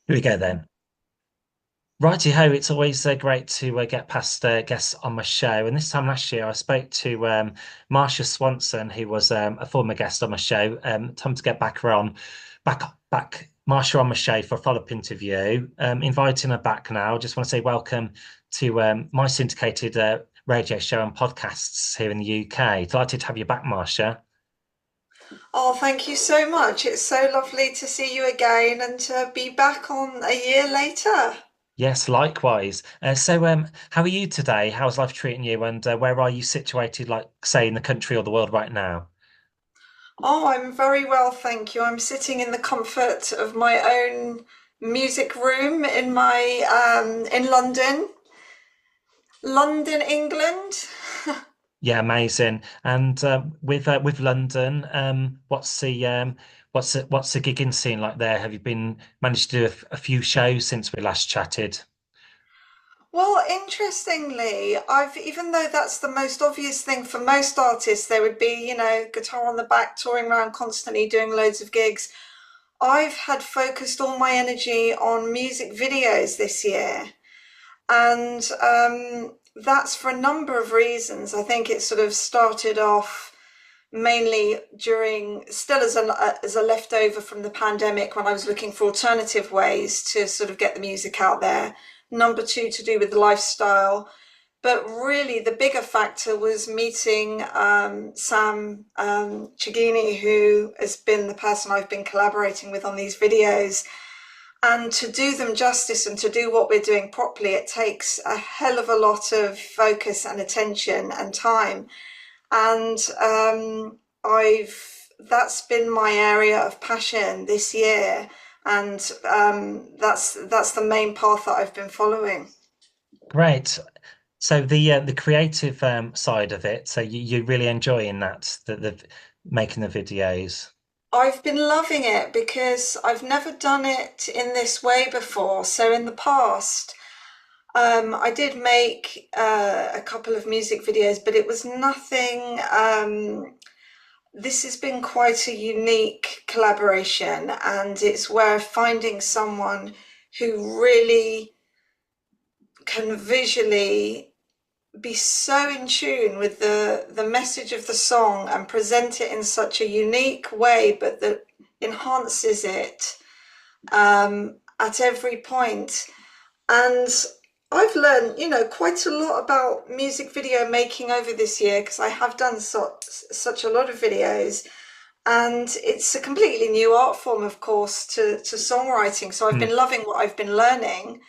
Here we go then. Righty ho, it's always great to get past guests on my show. And this time last year, I spoke to Marsha Swanson, who was a former guest on my show. Time to get back her on, back Marsha on my show for a follow-up interview. Inviting her back now. Just want to say welcome to my syndicated radio show and podcasts here in the UK. Delighted to have you back, Marsha. Oh, thank you so much. It's so lovely to see you again and to be back on a year later. Yes, likewise. How are you today? How's life treating you? And where are you situated, like, say, in the country or the world right now? Oh, I'm very well, thank you. I'm sitting in the comfort of my own music room in London, England. Yeah, amazing. And with London, what's the gigging scene like there? Have you been managed to do a few shows since we last chatted? Well, interestingly, I've even though that's the most obvious thing for most artists, they would be, guitar on the back, touring around constantly, doing loads of gigs. I've had focused all my energy on music videos this year. And that's for a number of reasons. I think it sort of started off mainly still as a leftover from the pandemic when I was looking for alternative ways to sort of get the music out there. Number two, to do with the lifestyle. But really, the bigger factor was meeting Sam Chigini, who has been the person I've been collaborating with on these videos. And to do them justice and to do what we're doing properly, it takes a hell of a lot of focus and attention and time. And I've that's been my area of passion this year, and that's the main path that I've been following. Great. So the creative side of it, so you're really enjoying that, the making the videos. I've been loving it because I've never done it in this way before. So in the past, I did make a couple of music videos, but it was nothing. This has been quite a unique collaboration, and it's where finding someone who really can visually be so in tune with the message of the song and present it in such a unique way, but that enhances it at every point. And I've learned, quite a lot about music video making over this year because I have done such a lot of videos. And it's a completely new art form, of course, to songwriting. So I've Hmm. been loving what I've been learning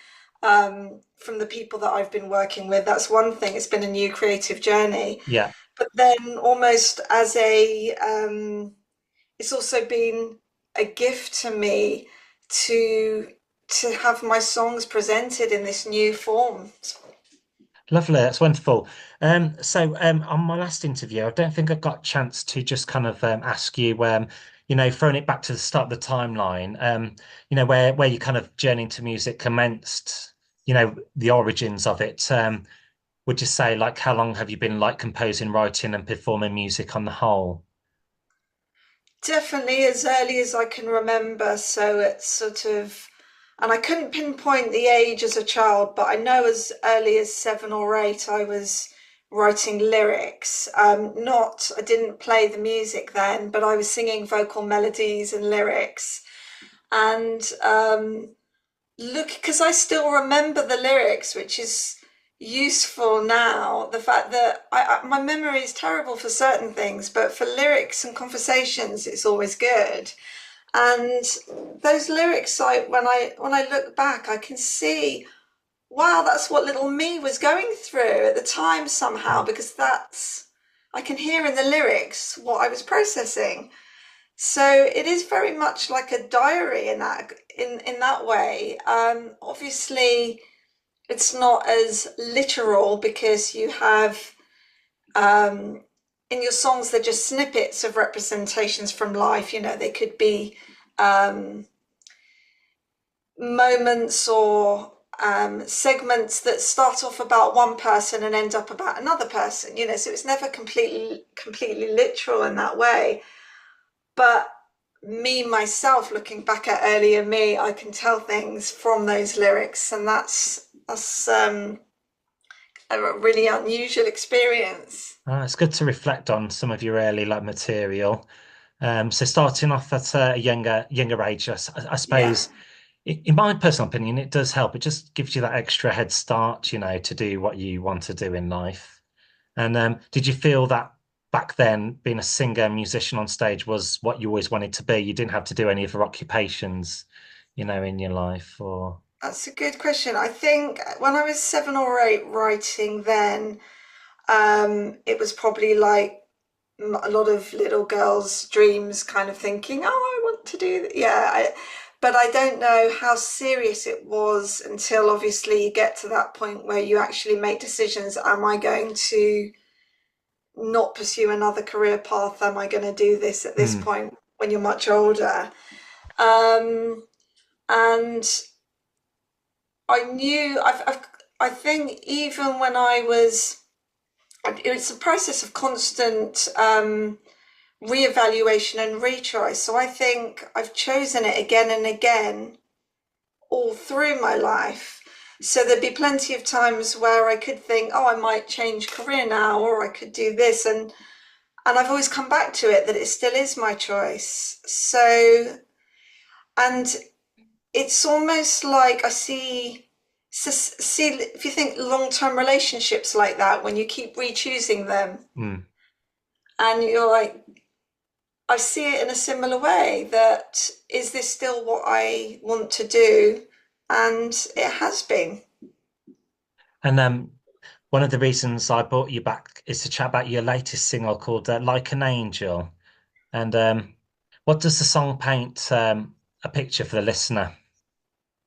from the people that I've been working with. That's one thing. It's been a new creative journey. Yeah. But then almost it's also been a gift to me to to have my songs presented in this new form. Lovely, that's wonderful. On my last interview, I don't think I got a chance to just kind of ask you, throwing it back to the start of the timeline, where you kind of journey into music commenced, the origins of it. Would you say, like, how long have you been like composing, writing, and performing music on the whole? Definitely as early as I can remember. So it's sort of, and I couldn't pinpoint the age as a child, but I know as early as 7 or 8, I was writing lyrics. I didn't play the music then, but I was singing vocal melodies and lyrics. And look, because I still remember the lyrics, which is useful now. The fact that my memory is terrible for certain things, but for lyrics and conversations, it's always good. And those lyrics, when I look back, I can see, wow, that's what little me was going through at the time somehow, Mm. because I can hear in the lyrics what I was processing. So it is very much like a diary in that way. Obviously, it's not as literal because you have in your songs they're just snippets of representations from life. They could be um, moments or segments that start off about one person and end up about another person. So it's never completely literal in that way. But me myself looking back at earlier me, I can tell things from those lyrics, and that's a really unusual experience. It's good to reflect on some of your early like material. So starting off at a younger age, I Yeah. suppose, in my personal opinion, it does help. It just gives you that extra head start, to do what you want to do in life. And did you feel that back then, being a singer, musician on stage was what you always wanted to be? You didn't have to do any other occupations, in your life, or That's a good question. I think when I was 7 or 8 writing then, it was probably like a lot of little girls' dreams, kind of thinking, "Oh, I want to do that." Yeah, but I don't know how serious it was until obviously you get to that point where you actually make decisions. Am I going to not pursue another career path? Am I going to do this at this Hmm. point when you're much older? Um, and I knew I think even when I was, it's a process of constant reevaluation and retry. So I think I've chosen it again and again all through my life. So there'd be plenty of times where I could think, oh, I might change career now, or I could do this, and I've always come back to it that it still is my choice. So, and it's almost like I see if you think long-term relationships like that, when you keep re-choosing them, Hmm. and you're like, I see it in a similar way, that is this still what I want to do? And it has been. And one of the reasons I brought you back is to chat about your latest single called "Like an Angel." And what does the song paint a picture for the listener,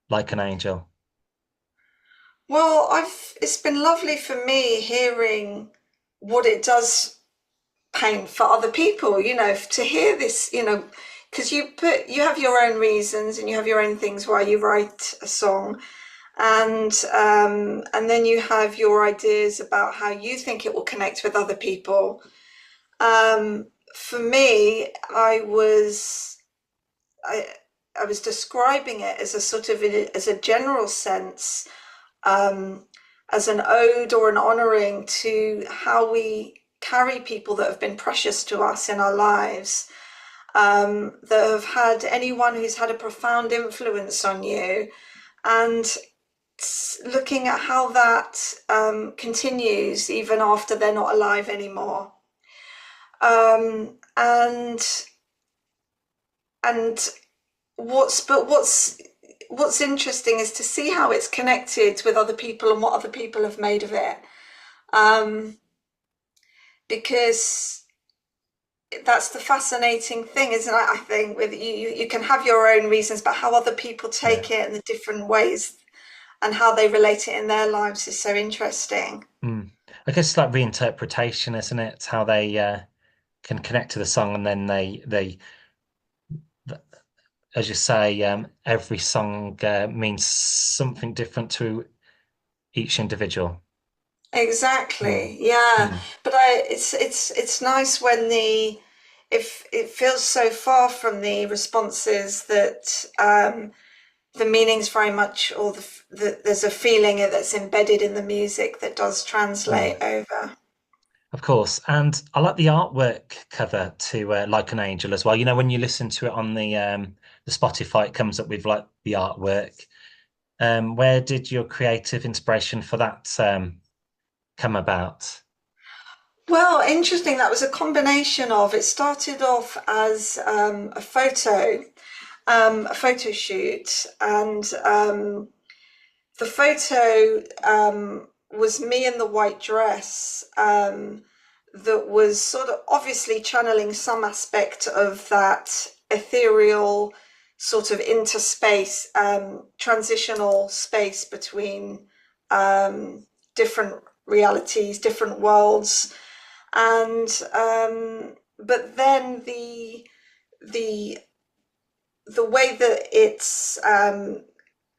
like an angel? Well, I've it's been lovely for me hearing what it does paint for other people, to hear this, because you have your own reasons and you have your own things why you write a song, and then you have your ideas about how you think it will connect with other people. For me, I I was describing it as a sort of as a general sense, um, as an ode or an honoring to how we carry people that have been precious to us in our lives, that have had anyone who's had a profound influence on you, and looking at how that continues even after they're not alive anymore. And what's interesting is to see how it's connected with other people and what other people have made of it. Um, because that's the fascinating thing, isn't it? I think with you can have your own reasons, but how other people Yeah. take it and the different ways and how they relate it in their lives is so interesting. Mm. I guess it's like reinterpretation, isn't it? It's how they can connect to the song, and then as you say, every song means something different to each individual. Mm. Exactly. Yeah. Mm. But it's nice when if it feels so far from the responses that the meaning's very much, or there's a feeling that's embedded in the music that does translate Mm. over. Of course. And I like the artwork cover to Like an Angel as well. When you listen to it on the Spotify, it comes up with like the artwork. Where did your creative inspiration for that come about? Well, interesting. That was a combination of, it started off as a photo shoot, and the photo was me in the white dress, that was sort of obviously channeling some aspect of that ethereal sort of interspace, transitional space between different realities, different worlds, and but then the the way that it's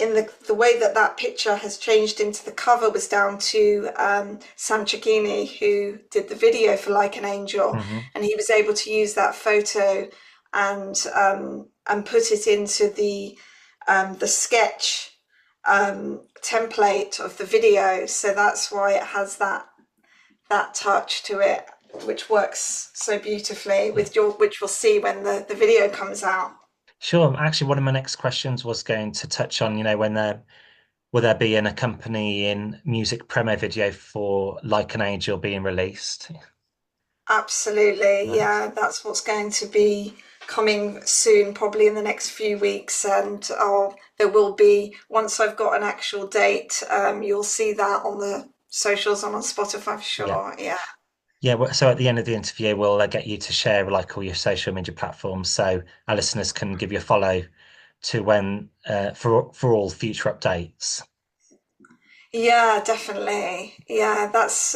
in the way that that picture has changed into the cover was down to Sam Cicchini, who did the video for Like an Angel, Hmm. and he was able to use that photo and put it into the sketch template of the video. So that's why it has that touch to it, which works so beautifully Yeah. with your, which we'll see when the video comes out. Sure. Actually, one of my next questions was going to touch on, when there will there be an accompanying music promo video for Like an Angel being released? Absolutely, Right. yeah, that's what's going to be coming soon, probably in the next few weeks. And there will be, once I've got an actual date, you'll see that on the socials and on Spotify for Yeah. sure. Yeah. Yeah. So at the end of the interview, we'll get you to share like all your social media platforms so our listeners can give you a follow to when for all future updates. Yeah, definitely. Yeah, that's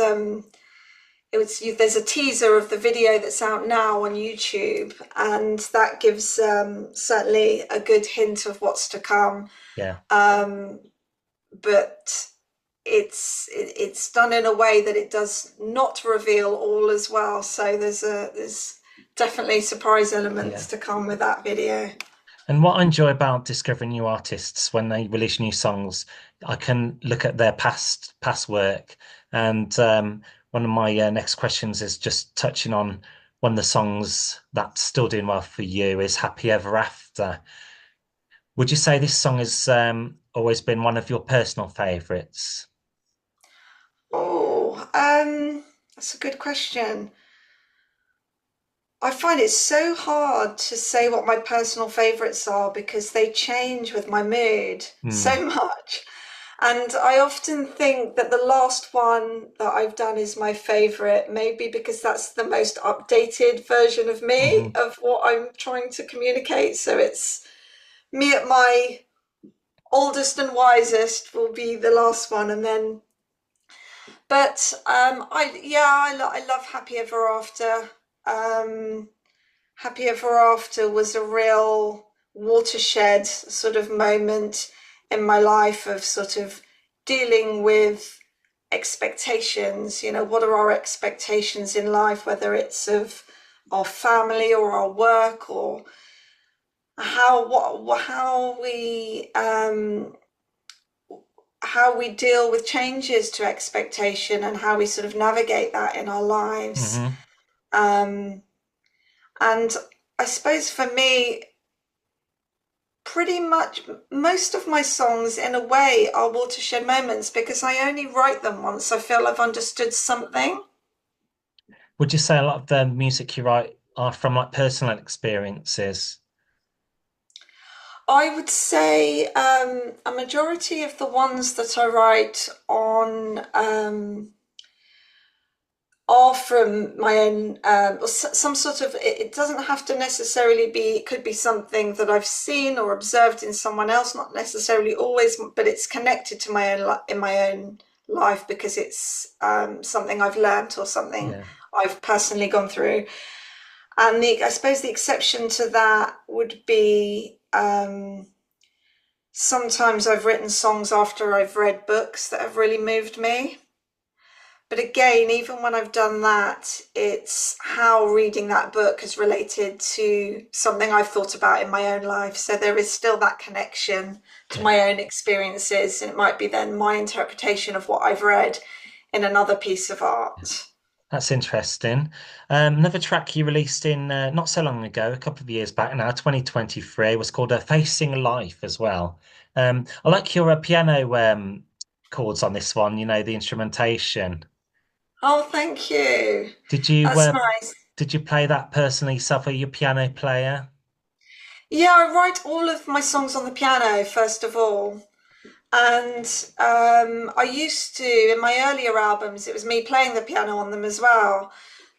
there's a teaser of the video that's out now on YouTube, and that gives certainly a good hint of what's to come. Yeah. Um, but it's done in a way that it does not reveal all as well. So there's definitely surprise elements Yeah. to come with that video. And what I enjoy about discovering new artists when they release new songs, I can look at their past work. And one of my next questions is just touching on one of the songs that's still doing well for you is Happy Ever After. Would you say this song has always been one of your personal favorites? Oh, that's a good question. I find it so hard to say what my personal favorites are because they change with my mood Hmm. so much. And I often think that the last one that I've done is my favorite, maybe because that's the most updated version of me, Hmm. of what I'm trying to communicate. So it's me at my oldest and wisest will be the last one. And then, but I love Happy Ever After. Um, Happy Ever After was a real watershed sort of moment in my life of sort of dealing with expectations. What are our expectations in life, whether it's of our family or our work, or how we deal with changes to expectation and how we sort of navigate that in our lives. Hmm. Um, and I suppose for me, pretty much most of my songs in a way are watershed moments because I only write them once I feel I've understood something. Would you say a lot of the music you write are from like personal experiences? I would say a majority of the ones that I write on are from my own, some sort of, it doesn't have to necessarily be, it could be something that I've seen or observed in someone else, not necessarily always, but it's connected to my own in my own life because it's something I've learnt or something Yeah. I've personally gone through. And I suppose the exception to that would be sometimes I've written songs after I've read books that have really moved me. But again, even when I've done that, it's how reading that book has related to something I've thought about in my own life. So there is still that connection to Yeah. my own experiences, and it might be then my interpretation of what I've read in another piece of art. That's interesting. Another track you released in not so long ago, a couple of years back now, 2023, was called Facing Life as well. I like your piano chords on this one, the instrumentation. Oh, thank you. Did you That's nice. did you play that personally yourself? Are you a piano player? Yeah, I write all of my songs on the piano, first of all. And I used to, in my earlier albums, it was me playing the piano on them as well.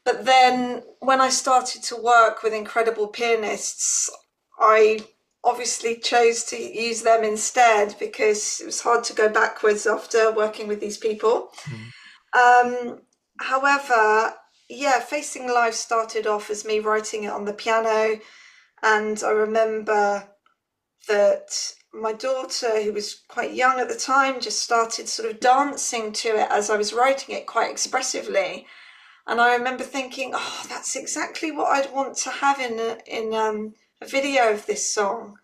But then when I started to work with incredible pianists, I obviously chose to use them instead because it was hard to go backwards after working with these people. Mm. Um, However, yeah, Facing Life started off as me writing it on the piano. And I remember that my daughter, who was quite young at the time, just started sort of dancing to it as I was writing it quite expressively. And I remember thinking, oh, that's exactly what I'd want to have in a video of this song.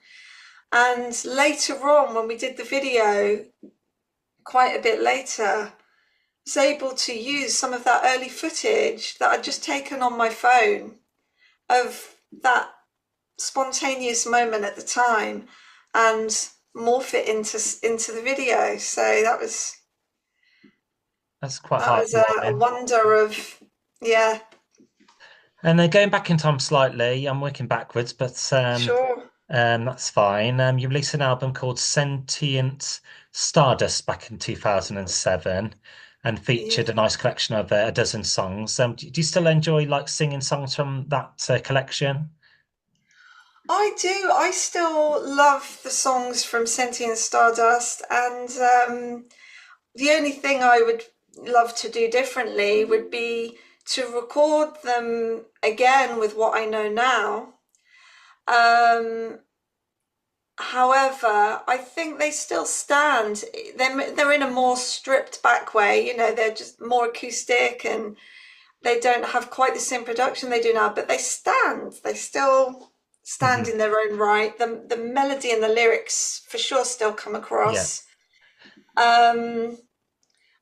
And later on, when we did the video, quite a bit later, was able to use some of that early footage that I'd just taken on my phone of that spontaneous moment at the time and morph it into the video. So That's quite that was a heartwarming. wonder of, yeah, And going back in time slightly, I'm working backwards, but sure, that's fine. You released an album called Sentient Stardust back in 2007 and yeah. featured a nice collection of a dozen songs. Do you still enjoy like singing songs from that collection? I do. I still love the songs from Sentient Stardust, and the only thing I would love to do differently would be to record them again with what I know now. Um, However, I think they still stand. They're in a more stripped back way. They're just more acoustic and they don't have quite the same production they do now, but they stand. They still stand Hmm. in their own right. The melody and the lyrics for sure still come Yeah, across. Um,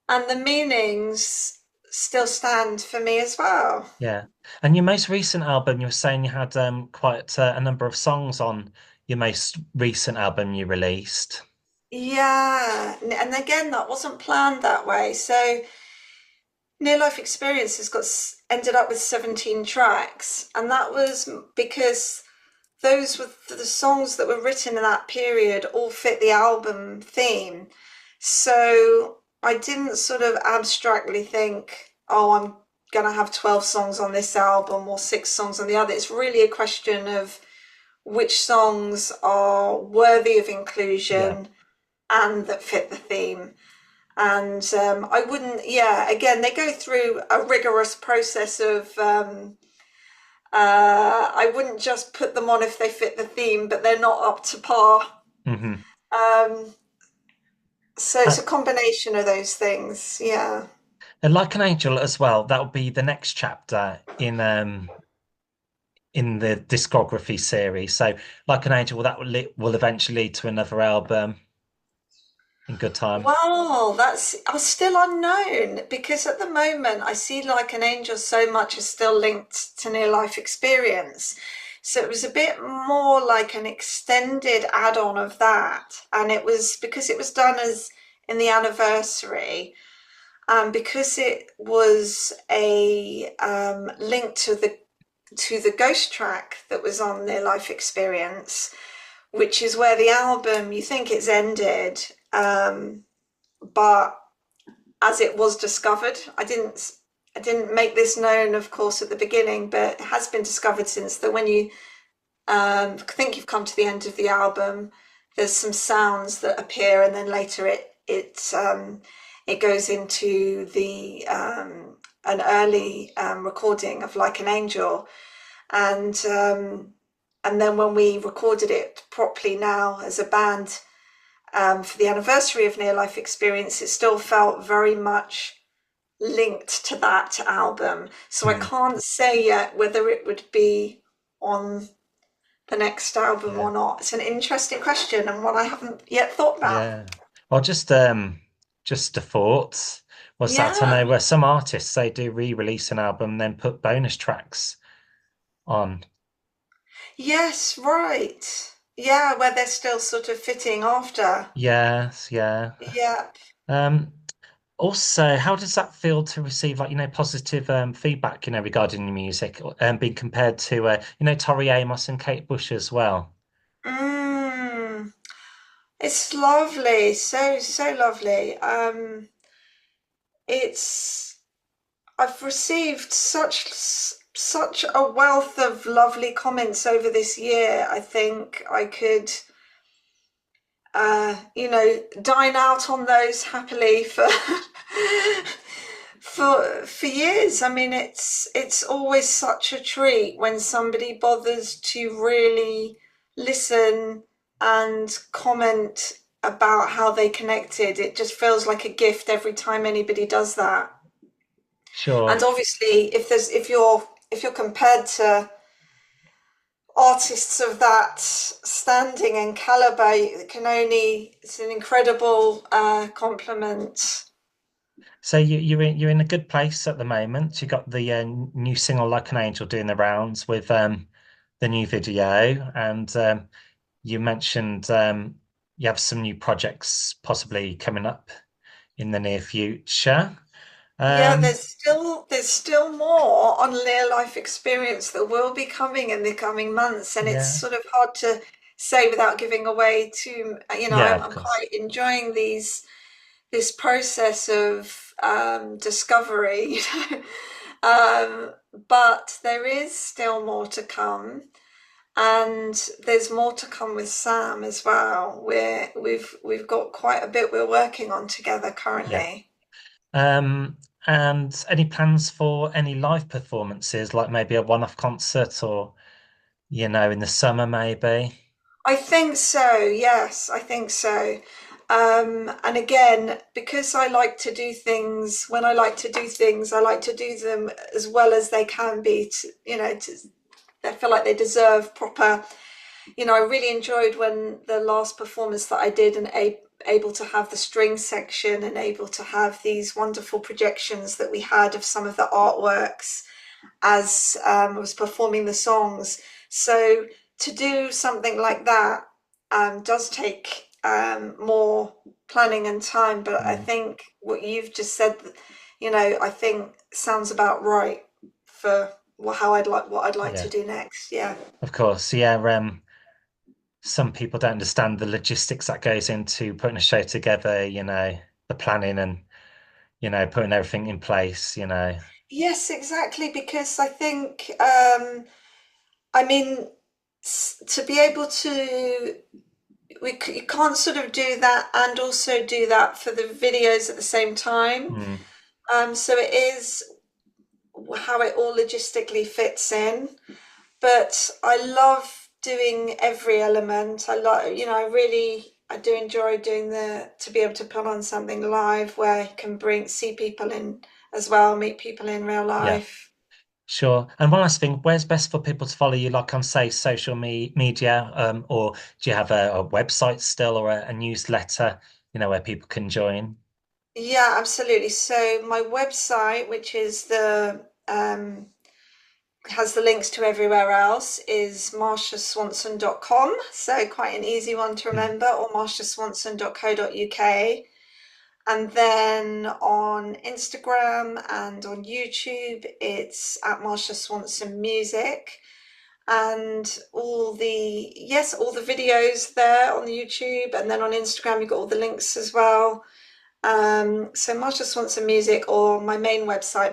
and the meanings still stand for me as well. yeah. And your most recent album, you were saying you had quite a number of songs on your most recent album you released. Yeah, and again, that wasn't planned that way. So Near Life Experience has got ended up with 17 tracks, and that was because those were the songs that were written in that period all fit the album theme. So I didn't sort of abstractly think, oh, I'm gonna have 12 songs on this album or 6 songs on the other. It's really a question of which songs are worthy of Yeah. inclusion and that fit the theme. And I wouldn't, yeah, again, they go through a rigorous process of, I wouldn't just put them on if they fit the theme, but they're not up to par. Hmm. Um, so it's a combination of those things, yeah. And Like an Angel as well, that will be the next chapter in the discography series. So Like an Angel, that will eventually lead to another album in good time. Well, that's still unknown because at the moment I see Like an Angel so much is still linked to near life experience. So it was a bit more like an extended add-on of that. And it was because it was done as in the anniversary, and because it was a link to the ghost track that was on Near Life Experience, which is where the album you think it's ended. But as it was discovered, I didn't make this known, of course, at the beginning, but it has been discovered since that when you think you've come to the end of the album, there's some sounds that appear, and then later it goes into the an early recording of Like an Angel, and and then when we recorded it properly now as a band for the anniversary of Near Life Experience, it still felt very much linked to that album. So I Mm, can't say yet whether it would be on the next album yeah, or not. It's an interesting question and one I haven't yet thought about. yeah. Well, just a thought was that I Yeah. know where some artists they do re-release an album, then put bonus tracks on. Yes, right. Yeah, where they're still sort of fitting after. Yes, yeah. Yeah. Um, Also, how does that feel to receive like, positive feedback, regarding your music, being compared to Tori Amos and Kate Bush as well? Mm, it's lovely. So, so lovely. It's I've received such a wealth of lovely comments over this year. I think I could, dine out on those happily for for years. I mean, it's always such a treat when somebody bothers to really listen and comment about how they connected. It just feels like a gift every time anybody does that. Sure. And obviously, if you're compared to artists of that standing and caliber, it can only it's an incredible compliment. So you're in a good place at the moment. You got the new single "Like an Angel" doing the rounds with the new video, and you mentioned you have some new projects possibly coming up in the near future. Yeah, Um, there's still more on near life experience that will be coming in the coming months, and it's yeah, sort of hard to say without giving away too, yeah, of I'm course. quite enjoying this process of discovery, um, but there is still more to come. And there's more to come with Sam as well. We've got quite a bit we're working on together Yeah. currently. Um, and any plans for any live performances, like maybe a one-off concert or, in the summer maybe? I think so, yes, I think so. And again, because I like to do things, when I like to do things, I like to do them as well as they can be, I feel like they deserve proper. I really enjoyed when the last performance that I did and able to have the string section and able to have these wonderful projections that we had of some of the artworks as I was performing the songs. So to do something like that does take more planning and time. But I Mm, think what you've just said, I think sounds about right for what I'd like to yeah, do next. Yeah. of course. Yeah, some people don't understand the logistics that goes into putting a show together, the planning and, putting everything in place. Yes, exactly. Because I think, I mean, to be able to, you can't sort of do that and also do that for the videos at the same time. Mm, So it is how it all logistically fits in. But I love doing every element. I like, I do enjoy doing to be able to put on something live where you can see people in as well, meet people in real yeah, life. sure. And one last thing, where's best for people to follow you, like on, say, social media, or do you have a website still or a newsletter, where people can join? Yeah, absolutely. So my website, which is has the links to everywhere else, is marshaswanson.com. So quite an easy one to Mm, remember, or marshaswanson.co.uk. And then on Instagram and on YouTube, it's at Marsha Swanson Music. And all the videos there on the YouTube. And then on Instagram, you've got all the links as well. So Marsha Swanson Music or my main website,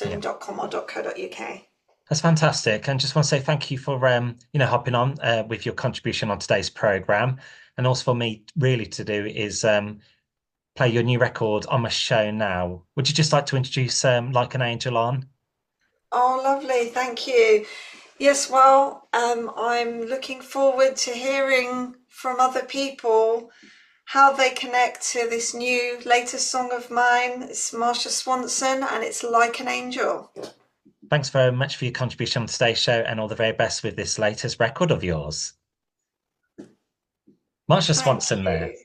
yeah. marshaswanson.com or .co.uk. That's fantastic. And just want to say thank you for hopping on with your contribution on today's program. And also for me really to do is play your new record on my show now. Would you just like to introduce Like an Angel on? Oh, lovely. Thank you. Yes, well, I'm looking forward to hearing from other people how they connect to this new latest song of mine. It's Marsha Swanson and it's Like an Angel. Thanks very much for your contribution on today's show and all the very best with this latest record of yours. Marsha Thank Swanson there. you.